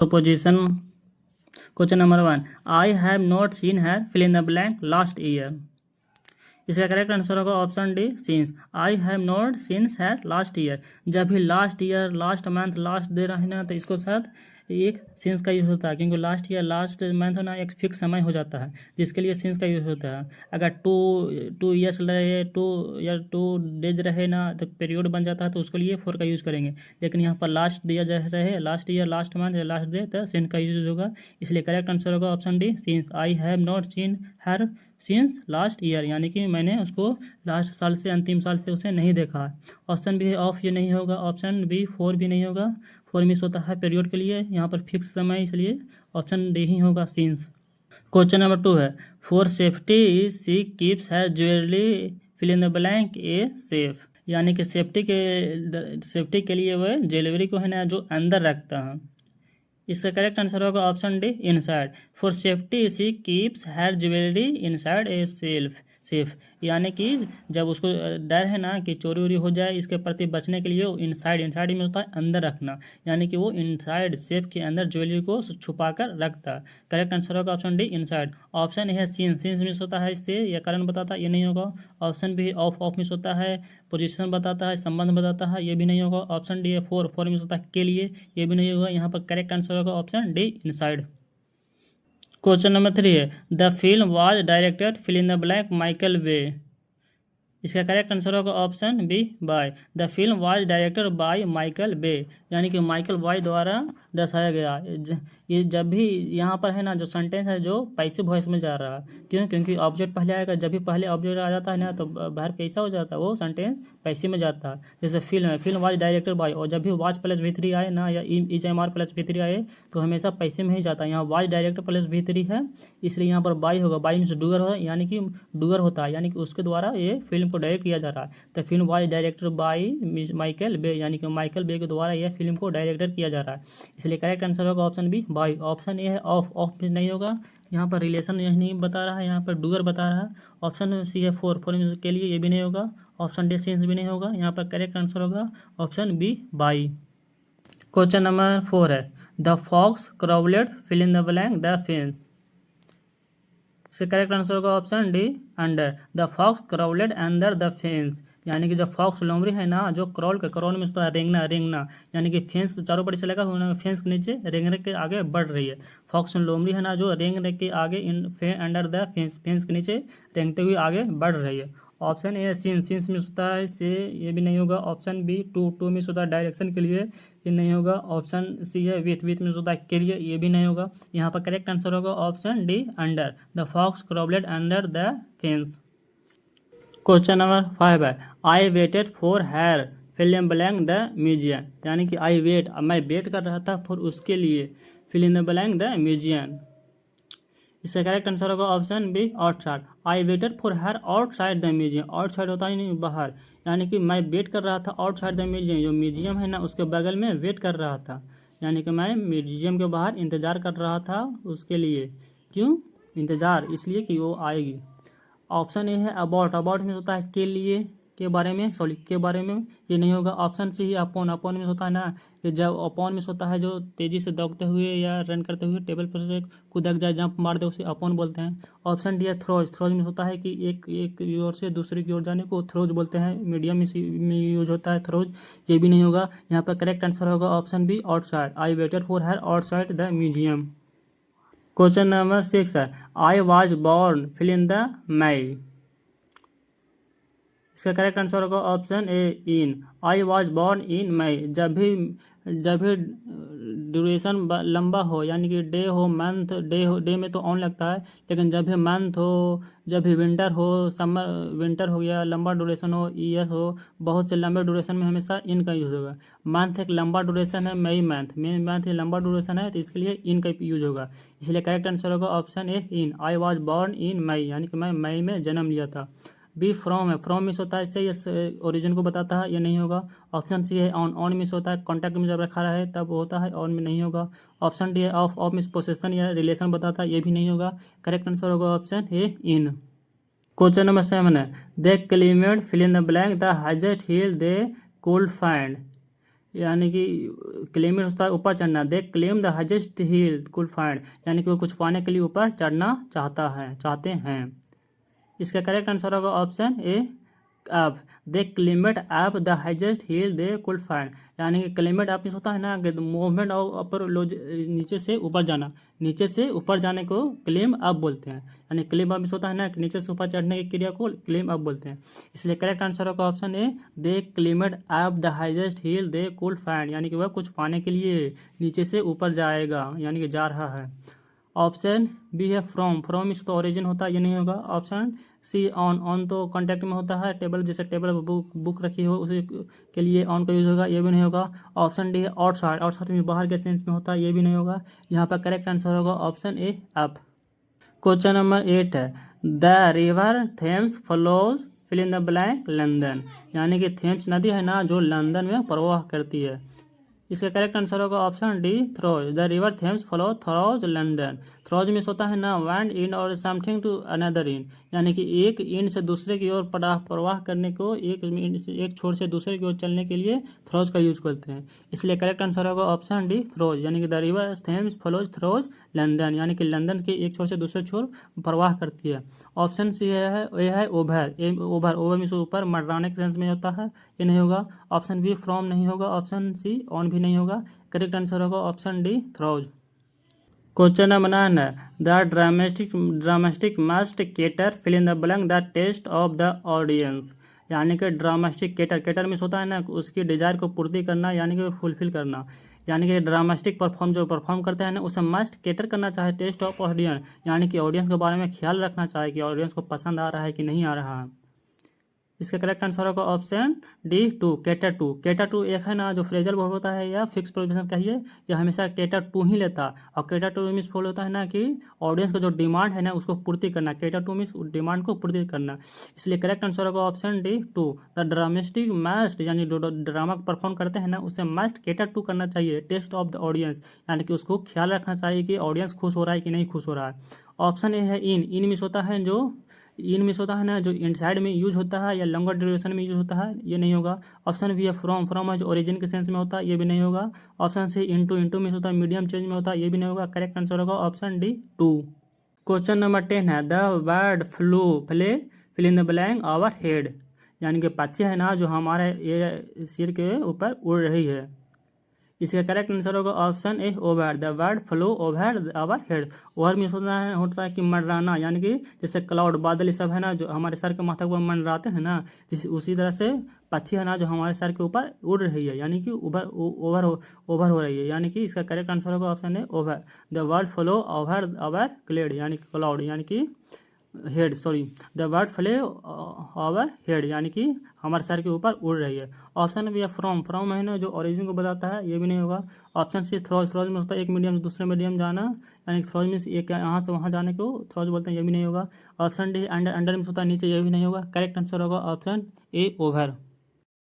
Proposition question number 1. I have not seen her fill in the blank last year. इसका correct answer होगा option D since. I have not since her last year. जब भी last year, last month, last दे रहे ना तो इसको साथ एक सिंस का यूज़ होता है, क्योंकि लास्ट ईयर, लास्ट मंथ ना एक फिक्स समय हो जाता है, जिसके लिए सिंस का यूज़ होता है. अगर टू ईयर्स रहे, 2 डेज रहे ना तो पीरियड बन जाता है, तो उसके लिए 4 का यूज़ करेंगे. लेकिन यहाँ पर लास्ट दिया जा रहे, लास्ट ईयर, लास्ट मंथ या लास्ट डे, तो सिंस का यूज होगा. इसलिए करेक्ट आंसर होगा option D since. I have not seen her since last year, यानी कि मैंने उसको लास्ट साल से, अंतिम साल से उसे नहीं देखा है. ऑप्शन बी है ऑफ, ये नहीं होगा. ऑप्शन बी 4 भी नहीं होगा. 4 मिस होता है पीरियड के लिए, यहाँ पर फिक्स समय, इसलिए ऑप्शन डी ही होगा सिंस. क्वेश्चन नंबर 2 है for safety she keeps her jewellery fill in the blank a safe. यानी कि सेफ्टी के लिए वह ज्वेलरी को है ना जो अंदर रखता है. इसका करेक्ट आंसर होगा option D inside. For safety she keeps her jewellery inside a safe. यानी कि जब उसको डर है ना कि चोरी वोरी हो जाए, इसके प्रति बचने के लिए वो इनसाइड में होता है अंदर रखना, यानी कि वो इनसाइड सेफ के अंदर ज्वेलरी को छुपा कर रखता है. करेक्ट आंसर होगा option D inside. Option A है सीन्स मिस होता है, इससे यह कारण बताता है, ये नहीं होगा. ऑप्शन बी ऑफ मिस होता है, पोजीशन बताता है, संबंध बताता है, ये भी नहीं होगा. ऑप्शन डी है फोर मिस होता है के लिए, ये भी नहीं होगा. यहाँ पर करेक्ट आंसर होगा option D inside. Question number 3 है the film was directed fill in the blank Michael Bay. इसका करेक्ट आंसर होगा option B by. The film was directed by Michael Bay, यानी कि माइकल बॉय द्वारा दर्शाया गया. ये जब भी यहाँ पर है ना जो सेंटेंस है जो पैसिव वॉइस में जा रहा है, क्यों? क्योंकि ऑब्जेक्ट पहले आएगा. जब भी पहले ऑब्जेक्ट आ जाता है ना तो बाहर कैसा हो जाता है, वो सेंटेंस पैसिव में जाता है. जैसे फिल्म वाज डायरेक्टेड बाय, और जब भी वाज प्लस V3 आए ना या is M R plus V3 आए तो हमेशा पैसिव में ही जाता है. यहाँ वाज डायरेक्टेड प्लस V3 है, इसलिए यहाँ पर बाय होगा. बाय मीन्स डूअर हो, यानी कि डूअर होता है, यानी कि उसके द्वारा ये फिल्म को डायरेक्ट किया जा रहा है. तो film was directed by Michael Bay, यानी कि माइकल बे के द्वारा यह फिल्म को डायरेक्टर किया जा रहा है. इसलिए करेक्ट आंसर होगा option B by. Option A है ऑफ भी नहीं होगा. यहाँ पर रिलेशन यही नहीं बता रहा है, यहाँ पर डूअर बता रहा है. ऑप्शन सी है फोर के लिए, ये भी नहीं होगा. ऑप्शन डी सिंस भी नहीं होगा. यहाँ पर करेक्ट आंसर होगा option B by. Question number 4 है the fox crawled fill in the blank the fence. इसका करेक्ट आंसर होगा option D under. The fox crawled under the fence, यानी कि जो फॉक्स लोमड़ी है ना जो क्रॉल में उसका रेंगना, यानी कि फेंस चारों बड़ी से लगा हुआ, फेंस के नीचे रेंगने के आगे बढ़ रही है. फॉक्स लोमड़ी है ना जो रेंगने के आगे अंडर द फेंस के नीचे रेंगते हुए आगे बढ़ रही है. ऑप्शन ए सीन्स मिस होता है, से ये भी नहीं होगा. ऑप्शन बी टू मिस होता है डायरेक्शन के लिए, ये नहीं होगा. ऑप्शन सी है विथ मिस होता है के लिए, ये भी नहीं होगा. यहाँ पर करेक्ट आंसर होगा option D under. The fox crawled under the fence. Question number 5 है I waited for her fill in blank the museum, यानी कि मैं वेट कर रहा था फॉर उसके लिए fill in the blank the museum. इसका करेक्ट आंसर होगा option B outside. I waited for her outside the museum. Outside होता ही नहीं बाहर, यानी कि मैं वेट कर रहा था आउटसाइड द म्यूजियम, जो म्यूजियम है ना उसके बगल में वेट कर रहा था, यानी कि मैं म्यूजियम के बाहर इंतज़ार कर रहा था उसके लिए. क्यों इंतज़ार? इसलिए कि वो आएगी. ऑप्शन ए है अबाउट में होता है के लिए, के बारे में, ये नहीं होगा. ऑप्शन सी ही अपॉन में होता है ना, ये जब अपॉन में होता है जो तेज़ी से दौड़ते हुए या रन करते हुए टेबल पर से कूदक जाए, जंप मार दे, उसे अपॉन बोलते हैं. ऑप्शन डी है थ्रोज में होता है कि एक ओर से दूसरी की ओर जाने को थ्रोज बोलते हैं. मीडियम में यूज होता है थ्रोज, ये भी नहीं होगा. यहाँ पर करेक्ट आंसर होगा option B outside. I waited for her outside the museum. Question number 6 है I was born fill in the May. इसका करेक्ट आंसर होगा option A in. I was born in May. जब भी duration लंबा हो, यानी कि डे हो, मंथ, डे में तो ऑन लगता है, लेकिन जब भी मंथ हो, जब भी विंटर हो, विंटर हो गया, लंबा ड्यूरेशन हो, ईयर हो, बहुत से लंबे ड्यूरेशन में हमेशा इन का यूज़ होगा. मंथ एक लंबा ड्यूरेशन है, मई मंथ ये लंबा ड्यूरेशन है, तो इसके लिए इन का यूज होगा. इसलिए करेक्ट आंसर होगा option A in. I was born in May, यानी कि मैं मई में जन्म लिया था. बी फ्रॉम है, फ्रॉम मिस होता है, इससे ये ओरिजिन को बताता है, ये नहीं होगा. ऑप्शन सी है ऑन मिस होता है, कॉन्टैक्ट में जब रखा रहे तब होता है, ऑन में नहीं होगा. ऑप्शन डी है ऑफ मिस पोसेशन या रिलेशन बताता है, ये भी नहीं होगा. करेक्ट आंसर होगा option A in. Question number 7 है they climbed fill in the blank the highest hill they could find. यानी कि क्लेम होता है ऊपर चढ़ना। They climb the highest hill could find, यानी कि वो कुछ पाने के लिए ऊपर चढ़ना चाहते हैं। इसका करेक्ट आंसर होगा option A up. They climbed up the highest hill they could find, यानी कि क्लेमेड अप होता है ना कि मूवमेंट और अपर नीचे से ऊपर जाना, नीचे से ऊपर जाने को क्लेम अप बोलते हैं। यानी क्लेम अप होता है ना कि नीचे से ऊपर चढ़ने की क्रिया को क्लेम अप बोलते हैं। इसलिए करेक्ट आंसर होगा option A they climbed up the highest hill they could find, यानी कि वह कुछ पाने के लिए नीचे से ऊपर जाएगा, यानी कि जा रहा है। ऑप्शन बी है फ्रॉम इस तो ओरिजिन होता है, ये नहीं होगा। ऑप्शन सी ऑन तो कॉन्टैक्ट में होता है, टेबल जैसे टेबल बुक रखी हो उसी के लिए ऑन का यूज होगा, ये भी नहीं होगा। ऑप्शन डी है आउटसाइड में बाहर के सेंस में होता है, ये भी नहीं होगा। यहाँ पर करेक्ट आंसर होगा option A up. Question number 8 है the river Thames flows fill in the blank London, यानी कि थेम्स नदी है ना जो लंदन में प्रवाह करती है। इसका करेक्ट आंसर होगा option D throws. The river Thames flow throws London. Throws में होता है ना वन इन और समथिंग टू अनदर इन, यानी कि एक इन से दूसरे की ओर प्रवाह करने को, एक छोर से दूसरे की ओर चलने के लिए थ्रोज का यूज करते हैं। इसलिए करेक्ट आंसर होगा ऑप्शन डी थ्रोज, यानी कि the river Thames flows throws London, यानी कि लंदन के एक छोर से दूसरे छोर प्रवाह करती है। ऑप्शन सी है ओवर में ऊपर मडराने के सेंस में होता है, ये नहीं होगा। ऑप्शन बी फ्रॉम नहीं होगा। ऑप्शन सी ऑन भी नहीं होगा। करेक्ट आंसर होगा option D throws. Question number 9 है the drumstick must cater fill in the blank the taste of the audience, यानी कि ड्रामेस्टिक केटर में होता है ना उसकी डिजायर को पूर्ति करना, यानी कि फुलफिल करना। यानी कि ड्रामेस्टिक परफॉर्म करते हैं ना उसे मस्ट केटर करना चाहे टेस्ट ऑफ ऑडियंस, यानी कि ऑडियंस के बारे में ख्याल रखना चाहे कि ऑडियंस को पसंद आ रहा है कि नहीं आ रहा है। इसका करेक्ट आंसर होगा ऑप्शन डी केटर टू एक है ना जो फ्रेजल वर्ब होता है या फिक्स प्रोपोजिशन कहिए, यह हमेशा केटर टू ही लेता। और केटर टू मीन्स फॉलो होता है ना कि ऑडियंस का जो डिमांड है ना उसको पूर्ति करना, केटर टू मीन्स डिमांड को पूर्ति करना। इसलिए करेक्ट आंसर होगा option D two. The drumstick must, यानी जो ड्रामा परफॉर्म करते हैं ना उसे मस्ट केटर टू करना चाहिए टेस्ट ऑफ द ऑडियंस, यानी कि उसको ख्याल रखना चाहिए कि ऑडियंस खुश हो रहा है कि नहीं खुश हो रहा है। ऑप्शन ए है इन मीन्स होता है जो इन मिस होता है ना जो इनसाइड में यूज होता है या लॉन्गर ड्यूरेशन में यूज होता है, ये नहीं होगा। ऑप्शन बी है फ्रॉम है जो ओरिजिन के सेंस में होता है, ये भी नहीं होगा। ऑप्शन सी इनटू मिस होता है मीडियम चेंज में होता है, ये भी नहीं होगा। करेक्ट आंसर होगा option D two. Question number 10 है the bird fill in the blank our head, यानी कि पक्षी है ना जो हमारे ये सिर के ऊपर उड़ रही है। इसका करेक्ट आंसर होगा option A over. The word flow over our head. Over में होता है कि मंडराना, यानी कि जैसे क्लाउड बादल ये सब है ना जो हमारे सर के माथा पर मंडराते हैं ना, उसी तरह से पक्षी है ना जो हमारे सर के ऊपर उड़ रही है, यानी कि ओवर हो रही है, यानी कि इसका करेक्ट आंसर होगा option A over. The word flow over our clad, यानी कि क्लाउड, यानी कि head the bird flew over head, यानी कि हमारे सर के ऊपर उड़ रही है। ऑप्शन बी है फ्रॉम है ना जो ओरिजिन को बताता है, ये भी नहीं होगा। ऑप्शन सी थ्रोज में होता है एक मीडियम से दूसरे मीडियम जाना, यानी थ्रोज में एक यहाँ से वहाँ जाने को थ्रोज बोलते हैं, ये भी नहीं होगा। ऑप्शन डी अंडर में होता है नीचे, ये भी नहीं होगा। करेक्ट आंसर होगा ऑप्शन ए ओवर।